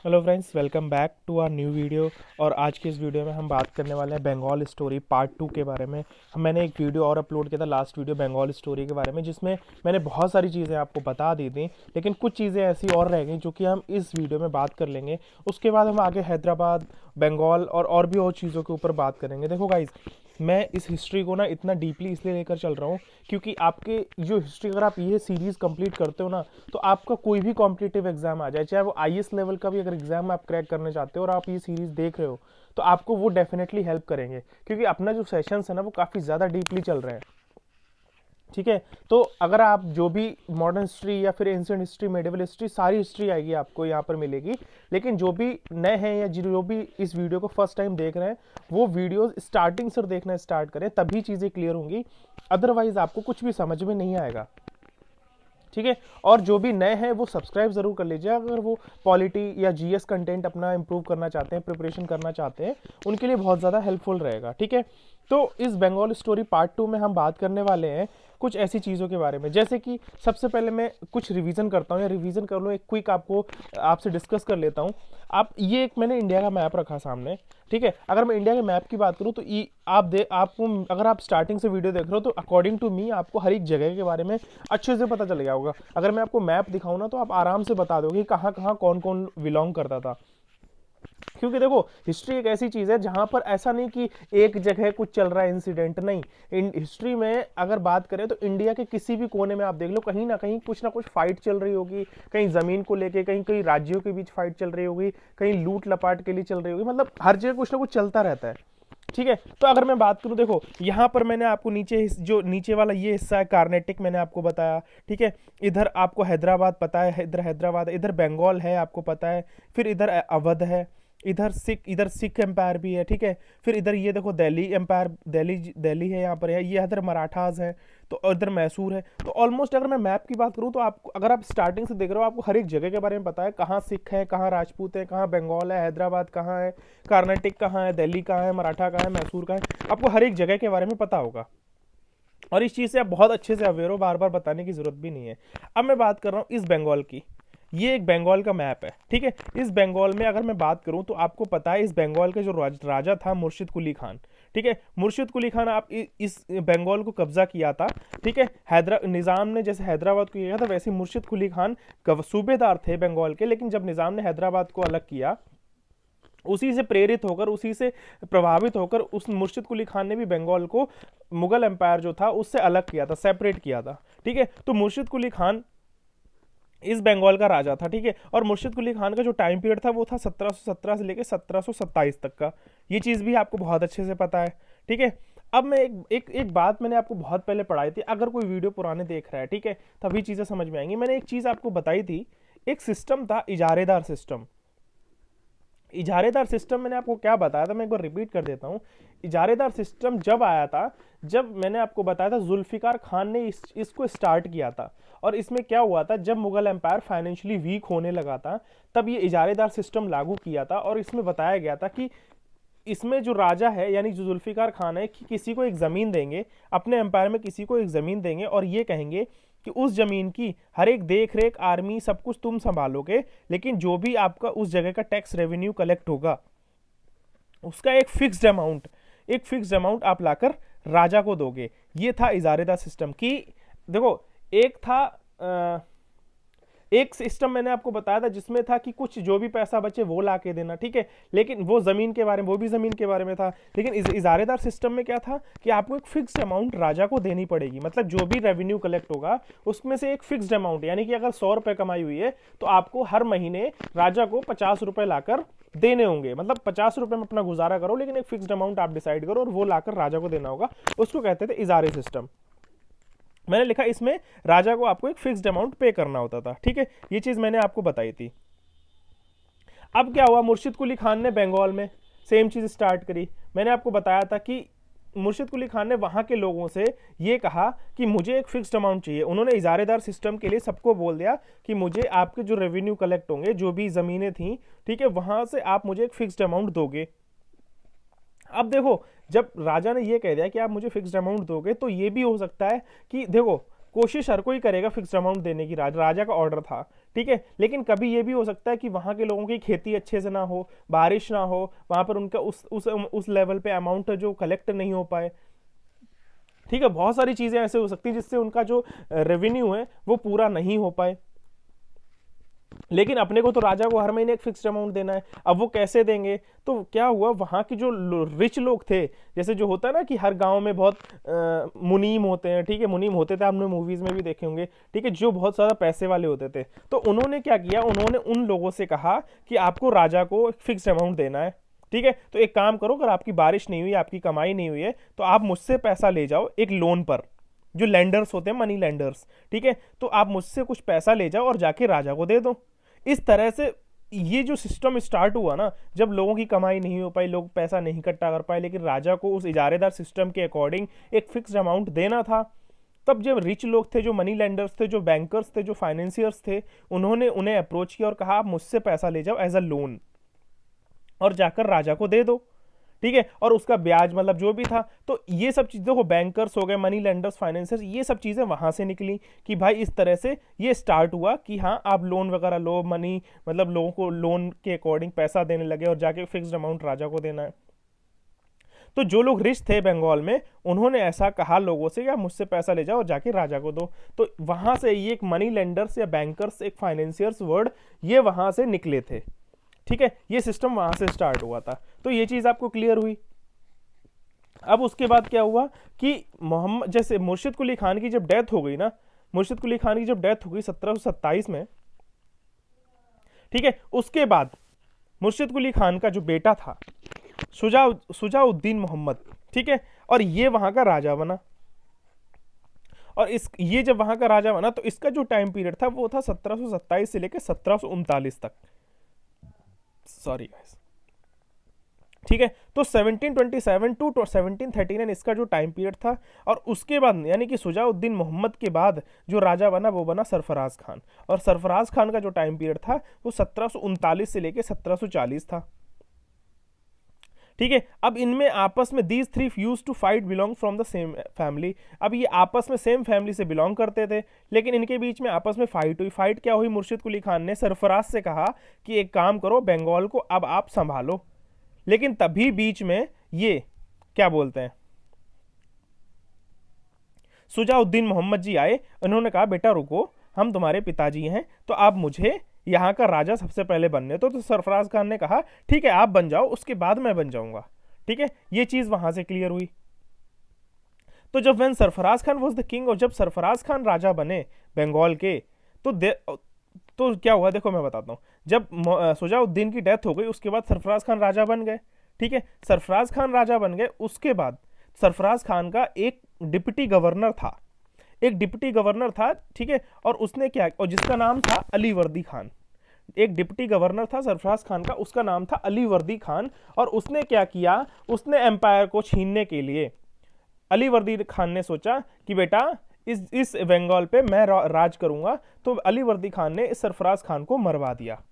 Hello friends, welcome back to our new video. और आज की इस वीडियो में हम बात करने वाले हैं बंगाल स्टोरी पार्ट 2 के बारे में। मैंने एक वीडियो और अपलोड किया था, लास्ट वीडियो बंगाल स्टोरी के बारे में, जिसमें मैंने बहुत सारी चीज़ें आपको बता दी थी, लेकिन कुछ चीज़ें ऐसी और रह गई जो कि हम इस वीडियो में बात कर लेंगे। उसके बाद हम आगे हैदराबाद, बंगाल और भी और चीज़ों के ऊपर बात करेंगे। देखो गाइज, मैं इस हिस्ट्री को ना इतना डीपली इसलिए लेकर चल रहा हूँ क्योंकि आपके जो हिस्ट्री, अगर आप ये सीरीज़ कंप्लीट करते हो ना, तो आपका कोई भी कॉम्पिटिटिव एग्जाम आ जाए, चाहे वो आईएएस लेवल का भी अगर एग्जाम आप क्रैक करना चाहते हो और आप ये सीरीज़ देख रहे हो, तो आपको वो डेफिनेटली हेल्प करेंगे, क्योंकि अपना जो सेशंस है ना वो काफ़ी ज़्यादा डीपली चल रहे हैं। ठीक है, तो अगर आप जो भी मॉडर्न हिस्ट्री या फिर एंशिएंट हिस्ट्री, मेडिवल हिस्ट्री, सारी हिस्ट्री आएगी आपको यहाँ पर मिलेगी। लेकिन जो भी नए हैं या जो भी इस वीडियो को फर्स्ट टाइम देख रहे हैं, वो वीडियो स्टार्टिंग से देखना स्टार्ट करें, तभी चीज़ें क्लियर होंगी। अदरवाइज आपको कुछ भी समझ में नहीं आएगा। ठीक है, और जो भी नए हैं वो सब्सक्राइब जरूर कर लीजिए। अगर वो पॉलिटी या जीएस कंटेंट अपना इंप्रूव करना चाहते हैं, प्रिपरेशन करना चाहते हैं, उनके लिए बहुत ज़्यादा हेल्पफुल रहेगा। ठीक है, तो इस बंगाल स्टोरी पार्ट 2 में हम बात करने वाले हैं कुछ ऐसी चीज़ों के बारे में, जैसे कि सबसे पहले मैं कुछ रिवीजन करता हूँ, या रिवीजन कर लूँ, एक क्विक आपको आपसे डिस्कस कर लेता हूँ। आप ये एक मैंने इंडिया का मैप रखा सामने। ठीक है, अगर मैं इंडिया के मैप की बात करूँ तो आपको, अगर आप स्टार्टिंग से वीडियो देख रहे हो तो अकॉर्डिंग टू मी आपको हर एक जगह के बारे में अच्छे से पता चल गया होगा। अगर मैं आपको मैप दिखाऊँ ना, तो आप आराम से बता दोगे कि कहाँ कहाँ कौन कौन बिलोंग करता था। क्योंकि देखो, हिस्ट्री एक ऐसी चीज है जहां पर ऐसा नहीं कि एक जगह कुछ चल रहा है इंसिडेंट, नहीं। इन हिस्ट्री में अगर बात करें तो इंडिया के किसी भी कोने में आप देख लो, कहीं ना कुछ फाइट चल रही होगी। कहीं जमीन को लेके, कहीं कहीं राज्यों के बीच फाइट चल रही होगी, कहीं लूट लपाट के लिए चल रही होगी, मतलब हर जगह कुछ ना कुछ चलता रहता है। ठीक है, तो अगर मैं बात करूं, देखो यहां पर मैंने आपको नीचे जो नीचे वाला ये हिस्सा है कार्नेटिक, मैंने आपको बताया। ठीक है, इधर आपको हैदराबाद पता है, इधर हैदराबाद है, इधर बंगाल है आपको पता है, फिर इधर अवध है, इधर सिख एम्पायर भी है। ठीक है, फिर इधर ये देखो दिल्ली एम्पायर, दिल्ली है यहाँ पर है, ये इधर मराठास है, तो इधर मैसूर है। तो ऑलमोस्ट अगर मैं मैप की बात करूँ तो आपको, अगर आप स्टार्टिंग से देख रहे हो, आपको हर एक जगह के बारे में पता है, कहाँ सिख है, कहाँ राजपूत है, कहाँ बंगाल है, हैदराबाद कहाँ है, कर्नाटक कहाँ है, दिल्ली कहाँ है, मराठा कहाँ है, मैसूर कहाँ है, आपको हर एक जगह के बारे में पता होगा। और इस चीज़ से आप बहुत अच्छे से अवेयर हो, बार बार बताने की जरूरत भी नहीं है। अब मैं बात कर रहा हूँ इस बंगाल की। ये एक बंगाल का मैप है। ठीक है, इस बंगाल में अगर मैं बात करूं तो आपको पता है इस बंगाल के जो राजा था मुर्शिद कुली खान। ठीक है, मुर्शिद कुली खान आप इस बंगाल को कब्जा किया था। ठीक है, निज़ाम ने जैसे हैदराबाद को किया था, वैसे मुर्शिद कुली खान सूबेदार थे बंगाल के, लेकिन जब निज़ाम ने हैदराबाद को अलग किया, उसी से प्रेरित होकर, उसी से प्रभावित होकर उस मुर्शिद कुली खान ने भी बंगाल को, मुगल एम्पायर जो था उससे अलग किया था, सेपरेट किया था। ठीक है, तो मुर्शिद कुली खान इस बंगाल का राजा था। ठीक है, और मुर्शिद कुली खान का जो टाइम पीरियड था वो था 1717 से लेकर 1727 तक का। ये चीज़ भी आपको बहुत अच्छे से पता है। ठीक है, अब मैं एक बात मैंने आपको बहुत पहले पढ़ाई थी, अगर कोई वीडियो पुराने देख रहा है, ठीक है, तभी चीज़ें समझ में आएंगी। मैंने एक चीज़ आपको बताई थी, एक सिस्टम था इजारेदार सिस्टम। इजारेदार सिस्टम मैंने आपको क्या बताया था, मैं एक बार रिपीट कर देता हूं। इजारेदार सिस्टम जब आया था, जब मैंने आपको बताया था जुल्फिकार खान ने इसको स्टार्ट किया था। और इसमें क्या हुआ था, जब मुगल एम्पायर फाइनेंशियली वीक होने लगा था, तब ये इजारेदार सिस्टम लागू किया था। और इसमें बताया गया था कि इसमें जो राजा है, यानी जो जुल्फिकार खान है, कि किसी को एक ज़मीन देंगे, अपने एम्पायर में किसी को एक ज़मीन देंगे, और ये कहेंगे कि उस ज़मीन की हर एक देख रेख, आर्मी, सब कुछ तुम संभालोगे, लेकिन जो भी आपका उस जगह का टैक्स रेवेन्यू कलेक्ट होगा, उसका एक फिक्स्ड अमाउंट आप लाकर राजा को दोगे। ये था इजारेदार सिस्टम की। देखो, एक था एक सिस्टम मैंने आपको बताया था जिसमें था कि कुछ जो भी पैसा बचे वो ला के देना। ठीक है, लेकिन वो जमीन के बारे में, वो भी जमीन के बारे में था। लेकिन इजारेदार सिस्टम में क्या था कि आपको एक फिक्स्ड अमाउंट राजा को देनी पड़ेगी, मतलब जो भी रेवेन्यू कलेक्ट होगा उसमें से एक फिक्स्ड अमाउंट, यानी कि अगर 100 रुपए कमाई हुई है तो आपको हर महीने राजा को 50 रुपए लाकर देने होंगे। मतलब 50 रुपए में अपना गुजारा करो, लेकिन एक फिक्स्ड अमाउंट आप डिसाइड करो और वो लाकर राजा को देना होगा। उसको कहते थे इजारे सिस्टम। मैंने लिखा इसमें राजा को आपको एक फिक्स्ड अमाउंट पे करना होता था। ठीक है, ये चीज मैंने आपको बताई थी। अब क्या हुआ, मुर्शिद कुली खान ने बंगाल में सेम चीज स्टार्ट करी। मैंने आपको बताया था कि मुर्शिद कुली खान ने वहां के लोगों से ये कहा कि मुझे एक फिक्स्ड अमाउंट चाहिए। उन्होंने इजारेदार सिस्टम के लिए सबको बोल दिया कि मुझे आपके जो रेवेन्यू कलेक्ट होंगे, जो भी जमीनें थी, ठीक है, वहां से आप मुझे एक फिक्स्ड अमाउंट दोगे। अब देखो, जब राजा ने ये कह दिया कि आप मुझे फिक्स्ड अमाउंट दोगे, तो ये भी हो सकता है कि देखो, कोशिश हर कोई करेगा फिक्स्ड अमाउंट देने की, राजा का ऑर्डर था। ठीक है। लेकिन कभी ये भी हो सकता है कि वहाँ के लोगों की खेती अच्छे से ना हो, बारिश ना हो, वहाँ पर उनका उस लेवल पे अमाउंट जो कलेक्ट नहीं हो पाए, ठीक है। बहुत सारी चीज़ें ऐसे हो सकती हैं जिससे उनका जो रेवेन्यू है वो पूरा नहीं हो पाए। लेकिन अपने को तो राजा को हर महीने एक फिक्स्ड अमाउंट देना है। अब वो कैसे देंगे? तो क्या हुआ, वहाँ के जो रिच लोग थे, जैसे जो होता है ना कि हर गांव में बहुत मुनीम होते हैं, ठीक है, मुनीम होते थे, आपने मूवीज में भी देखे होंगे, ठीक है, जो बहुत ज़्यादा पैसे वाले होते थे। तो उन्होंने क्या किया, उन्होंने उन लोगों से कहा कि आपको राजा को फिक्स्ड अमाउंट देना है, ठीक है। तो एक काम करो, अगर आपकी बारिश नहीं हुई, आपकी कमाई नहीं हुई है, तो आप मुझसे पैसा ले जाओ एक लोन पर, जो लेंडर्स होते हैं, मनी लेंडर्स, ठीक है। तो आप मुझसे कुछ पैसा ले जाओ और जाके राजा को दे दो। इस तरह से ये जो सिस्टम स्टार्ट हुआ ना, जब लोगों की कमाई नहीं हो पाई, लोग पैसा नहीं इकट्ठा कर पाए, लेकिन राजा को उस इजारेदार सिस्टम के अकॉर्डिंग एक फिक्स्ड अमाउंट देना था, तब जब रिच लोग थे, जो मनी लेंडर्स थे, जो बैंकर्स थे, जो फाइनेंसियर्स थे, उन्होंने उन्हें अप्रोच किया और कहा आप मुझसे पैसा ले जाओ एज अ लोन और जाकर राजा को दे दो, ठीक है। और उसका ब्याज मतलब जो भी था, तो ये सब चीज़ देखो, बैंकर्स हो गए, मनी लेंडर्स, फाइनेंसर्स, ये सब चीज़ें वहाँ से निकली कि भाई इस तरह से ये स्टार्ट हुआ कि हाँ आप लोन वगैरह लो, मनी मतलब लोगों को लोन के अकॉर्डिंग पैसा देने लगे और जाके फिक्स्ड अमाउंट राजा को देना है। तो जो लोग रिच थे बंगाल में, उन्होंने ऐसा कहा लोगों से कि आप मुझसे पैसा ले जाओ और जाके राजा को दो। तो वहाँ से ये एक मनी लेंडर्स या बैंकर्स, एक फाइनेंसियर्स वर्ड, ये वहाँ से निकले थे, ठीक है। ये सिस्टम वहां से स्टार्ट हुआ था। तो ये चीज आपको क्लियर हुई। अब उसके बाद क्या हुआ कि मोहम्मद, जैसे मुर्शिद कुली खान की जब डेथ हो गई ना, मुर्शिद कुली खान की जब डेथ हो गई 1727 में, ठीक है, उसके बाद मुर्शिद कुली खान का जो बेटा था शुजाउद्दीन मोहम्मद, ठीक है, और ये वहां का राजा बना। और ये जब वहां का राजा बना तो इसका जो टाइम पीरियड था वो था 1727 से लेकर 1739 तक, सॉरी गाइस, ठीक है। तो 1727 टू 1739 इसका जो टाइम पीरियड था। और उसके बाद यानी कि शुजाउद्दीन मोहम्मद के बाद जो राजा बना वो बना सरफराज खान, और सरफराज खान का जो टाइम पीरियड था वो 1739 से लेकर 1740 था, ठीक है। अब इनमें आपस में these three used to fight belong from the same family. अब ये आपस में सेम फैमिली से बिलोंग करते थे, लेकिन इनके बीच में आपस में फाइट हुई। फाइट क्या हुई, मुर्शिद कुली खान ने सरफराज से कहा कि एक काम करो, बंगाल को अब आप संभालो। लेकिन तभी बीच में ये क्या बोलते हैं, शुजाउद्दीन मोहम्मद जी आए। उन्होंने कहा बेटा रुको, हम तुम्हारे पिताजी हैं, तो आप मुझे यहाँ का राजा सबसे पहले बनने तो सरफराज खान ने कहा ठीक है आप बन जाओ, उसके बाद मैं बन जाऊंगा, ठीक है। ये चीज वहां से क्लियर हुई। तो जब when Sarfaraz Khan was the king, और जब सरफराज खान राजा बने बंगाल के, तो क्या हुआ देखो मैं बताता हूँ। जब शुजाउद्दीन की डेथ हो गई उसके बाद सरफराज खान राजा बन गए, ठीक है। सरफराज खान राजा बन गए, उसके बाद सरफराज खान का एक डिप्टी गवर्नर था, ठीक है। और उसने क्या, और जिसका नाम था अली वर्दी खान, एक डिप्टी गवर्नर था सरफराज खान का, उसका नाम था अली वर्दी खान। और उसने क्या किया, उसने एम्पायर को छीनने के लिए, अली वर्दी खान ने सोचा कि बेटा इस बंगाल पे मैं राज करूंगा, तो अली वर्दी खान ने इस सरफराज खान को मरवा दिया,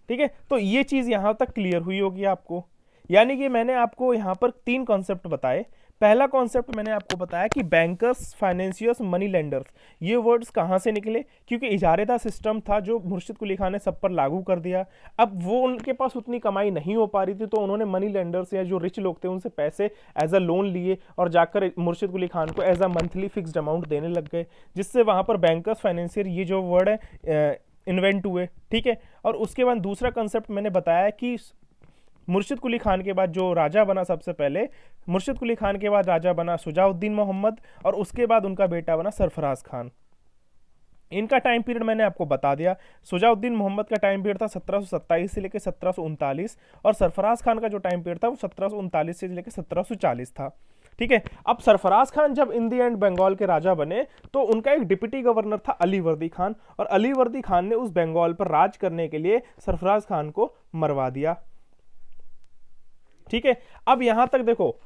ठीक है। तो ये चीज यहां तक क्लियर हुई होगी आपको। यानी कि मैंने आपको यहां पर 3 कॉन्सेप्ट बताए। पहला कॉन्सेप्ट मैंने आपको बताया कि बैंकर्स, फाइनेंसियर्स, मनी लेंडर्स, ये वर्ड्स कहाँ से निकले, क्योंकि इजारेदार सिस्टम था जो मुर्शिद कुली खान ने सब पर लागू कर दिया। अब वो उनके पास उतनी कमाई नहीं हो पा रही थी, तो उन्होंने मनी लेंडर्स या जो रिच लोग थे उनसे पैसे एज अ लोन लिए और जाकर मुर्शिद कुली खान को as a monthly fixed amount देने लग गए, जिससे वहाँ पर बैंकर्स, फाइनेंसियर, ये जो वर्ड है इन्वेंट हुए, ठीक है। और उसके बाद दूसरा कंसेप्ट मैंने बताया कि मुर्शिद कुली खान के बाद जो राजा बना, सबसे पहले मुर्शिद कुली खान के बाद राजा बना शुजाउद्दीन मोहम्मद, और उसके बाद उनका बेटा बना सरफराज खान। इनका टाइम पीरियड मैंने आपको बता दिया। शुजाउद्दीन मोहम्मद का टाइम पीरियड था 1727 से लेकर 1739, और सरफराज खान का जो टाइम पीरियड था वो 1739 से लेकर 1740 था, ठीक है। अब सरफराज खान जब इन दी एंड बंगाल के राजा बने, तो उनका एक डिप्टी गवर्नर था अली वर्दी खान, और अली वर्दी खान ने उस बंगाल पर राज करने के लिए सरफराज खान को मरवा दिया, ठीक है। अब यहां तक देखो,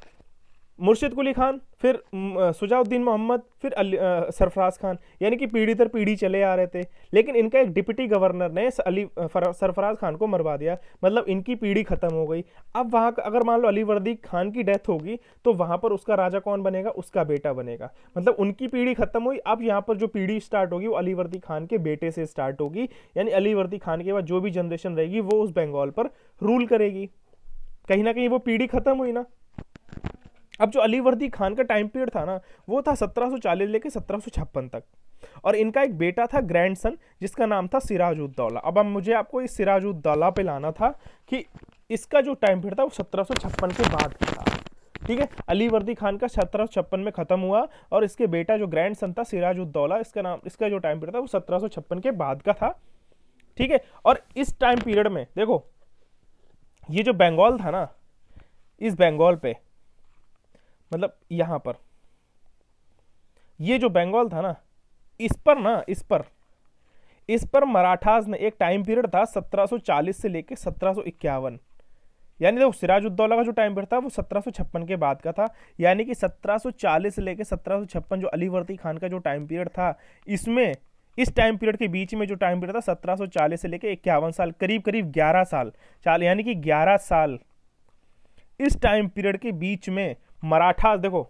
मुर्शिद कुली खान, फिर सुजाउद्दीन मोहम्मद, फिर सरफराज खान, यानी कि पीढ़ी दर पीढ़ी चले आ रहे थे। लेकिन इनका एक डिप्टी गवर्नर ने सरफराज खान को मरवा दिया, मतलब इनकी पीढ़ी खत्म हो गई। अब वहाँ अगर मान लो अलीवर्दी खान की डेथ होगी तो वहाँ पर उसका राजा कौन बनेगा? उसका बेटा बनेगा। मतलब उनकी पीढ़ी खत्म हुई, अब यहाँ पर जो पीढ़ी स्टार्ट होगी वो अलीवर्दी खान के बेटे से स्टार्ट होगी, यानी अलीवर्दी खान के बाद जो भी जनरेशन रहेगी वो उस बंगाल पर रूल करेगी। कहीं ना कहीं वो पीढ़ी खत्म हुई ना। अब जो अलीवर्दी खान का टाइम पीरियड था ना, वो था 1740 लेके 1756 तक, और इनका एक बेटा था ग्रैंडसन जिसका नाम था सिराजुद्दौला। अब मुझे आपको इस सिराजुद्दौला पे लाना था कि इसका जो टाइम पीरियड था वो 1756 के बाद का था। ठीक है, अलीवर्दी खान का 1756 में खत्म हुआ और इसके बेटा जो ग्रैंडसन था सिराजुद्दौला, इसका जो टाइम पीरियड था वो 1756 के बाद का था। ठीक है, और इस टाइम पीरियड में देखो ये जो बंगाल था ना, इस बंगाल पे मतलब यहां पर ये जो बंगाल था ना, इस पर मराठास ने एक टाइम पीरियड था 1740 से लेके 1751, यानी देखो सिराजुद्दौला का जो टाइम पीरियड था वो 1756 के बाद का था, यानी कि 1740 से लेके 1756 जो अलीवर्दी खान का जो टाइम पीरियड था, इसमें इस टाइम पीरियड के बीच में जो टाइम पीरियड था 1740 से लेके 51 साल, करीब करीब 11 साल, यानी कि 11 साल इस टाइम पीरियड के बीच में मराठास, देखो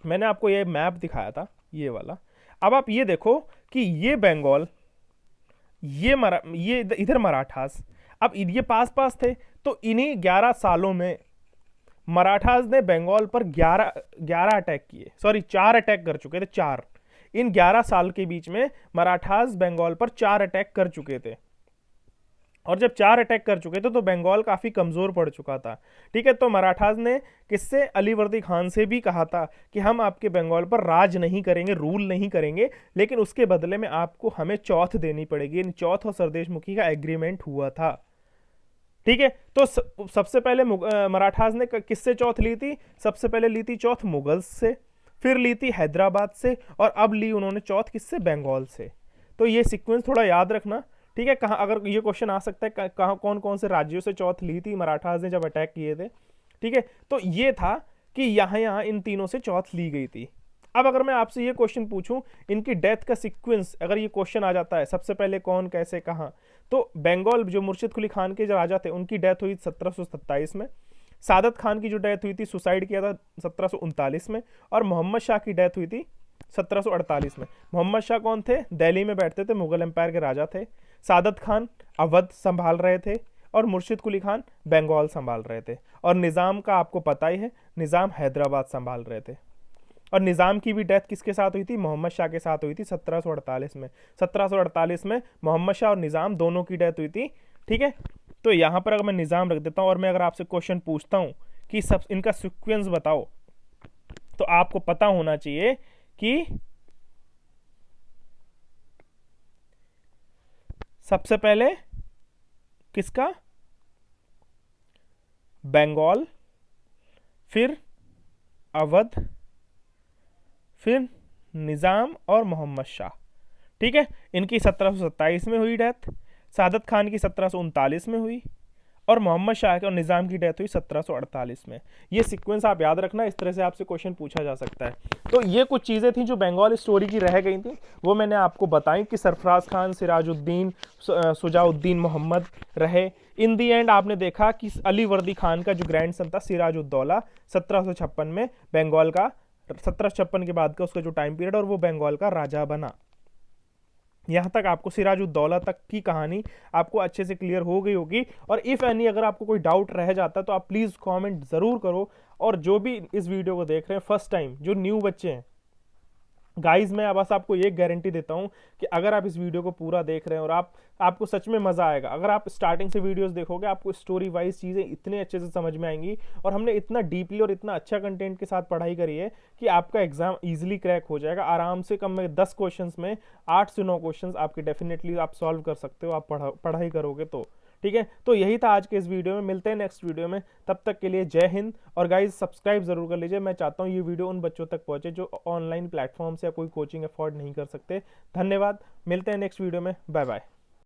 मैंने आपको ये मैप दिखाया था ये वाला, अब आप ये देखो कि ये बंगाल, ये इधर मराठास, अब ये पास पास थे, तो इन्हीं 11 सालों में मराठास ने बंगाल पर 11 अटैक किए, सॉरी 4 अटैक कर चुके थे, 4। इन 11 साल के बीच में मराठास बंगाल पर 4 अटैक कर चुके थे, और जब 4 अटैक कर चुके थे तो बंगाल काफी कमजोर पड़ चुका था। ठीक है, तो मराठास ने किससे? अलीवर्दी खान से भी कहा था कि हम आपके बंगाल पर राज नहीं करेंगे, रूल नहीं करेंगे, लेकिन उसके बदले में आपको हमें चौथ देनी पड़ेगी। चौथ और सरदेशमुखी का एग्रीमेंट हुआ था। ठीक है, तो सबसे पहले मराठास ने किससे चौथ ली थी? सबसे पहले ली थी चौथ मुगल्स से, फिर ली थी हैदराबाद से, और अब ली उन्होंने चौथ किससे? बंगाल से। तो ये सीक्वेंस थोड़ा याद रखना। ठीक है, कहाँ अगर ये क्वेश्चन आ सकता है कहाँ कौन कौन से राज्यों से चौथ ली थी मराठास ने जब अटैक किए थे। ठीक है, तो ये था कि यहाँ इन तीनों से चौथ ली गई थी। अब अगर मैं आपसे ये क्वेश्चन पूछूं, इनकी डेथ का सीक्वेंस अगर ये क्वेश्चन आ जाता है, सबसे पहले कौन कैसे कहाँ, तो बंगाल जो मुर्शिद कुली खान के जो राजा थे उनकी डेथ हुई 1727 में, सादत खान की जो डेथ हुई थी, सुसाइड किया था 1739 में, और मोहम्मद शाह की डेथ हुई थी 1748 में। मोहम्मद शाह कौन थे? दिल्ली में बैठते थे, मुगल एम्पायर के राजा थे। सादत खान अवध संभाल रहे थे, और मुर्शिद कुली खान बंगाल संभाल रहे थे, और निज़ाम का आपको पता ही है, निज़ाम हैदराबाद संभाल रहे थे। और निज़ाम की भी डेथ किसके साथ हुई थी? मोहम्मद शाह के साथ हुई थी 1748 में। 1748 में मोहम्मद शाह और निज़ाम दोनों की डेथ हुई थी। ठीक है, तो यहाँ पर अगर मैं निज़ाम रख देता हूँ और मैं अगर आपसे क्वेश्चन पूछता हूँ कि सब इनका सीक्वेंस बताओ, तो आपको पता होना चाहिए कि सबसे पहले किसका? बंगाल, फिर अवध, फिर निज़ाम और मोहम्मद शाह। ठीक है, इनकी 1727 में हुई डेथ, सादत खान की 1739 में हुई, और मोहम्मद शाह और निज़ाम की डेथ हुई 1748 में। ये सीक्वेंस आप याद रखना, इस तरह से आपसे क्वेश्चन पूछा जा सकता है। तो ये कुछ चीज़ें थी जो बंगाल स्टोरी की रह गई थी, वो मैंने आपको बताई कि सरफराज खान, सिराजुद्दीन, सुजाउद्दीन मोहम्मद रहे। इन दी एंड आपने देखा कि अलीवर्दी खान का जो ग्रैंडसन था सिराजुद्दौला 1756 में बंगाल का, 1756 के बाद का उसका जो टाइम पीरियड, और वो बंगाल का राजा बना। यहाँ तक आपको सिराजुद्दौला तक की कहानी आपको अच्छे से क्लियर हो गई होगी। और इफ़ एनी अगर आपको कोई डाउट रह जाता है तो आप प्लीज़ कमेंट ज़रूर करो। और जो भी इस वीडियो को देख रहे हैं फर्स्ट टाइम, जो न्यू बच्चे हैं, गाइज मैं बस आपको ये गारंटी देता हूँ कि अगर आप इस वीडियो को पूरा देख रहे हैं और आपको सच में मज़ा आएगा। अगर आप स्टार्टिंग से वीडियोस देखोगे आपको स्टोरी वाइज चीज़ें इतने अच्छे से समझ में आएंगी, और हमने इतना डीपली और इतना अच्छा कंटेंट के साथ पढ़ाई करी है कि आपका एग्जाम ईजिली क्रैक हो जाएगा आराम से। कम में 10 क्वेश्चन में 8 से 9 क्वेश्चन आपके डेफिनेटली आप सॉल्व कर सकते हो, आप पढ़ाई करोगे तो। ठीक है, तो यही था आज के इस वीडियो में। मिलते हैं नेक्स्ट वीडियो में, तब तक के लिए जय हिंद। और गाइज सब्सक्राइब जरूर कर लीजिए, मैं चाहता हूँ ये वीडियो उन बच्चों तक पहुंचे जो ऑनलाइन प्लेटफॉर्म से या कोई कोचिंग अफोर्ड नहीं कर सकते। धन्यवाद, मिलते हैं नेक्स्ट वीडियो में, बाय बाय।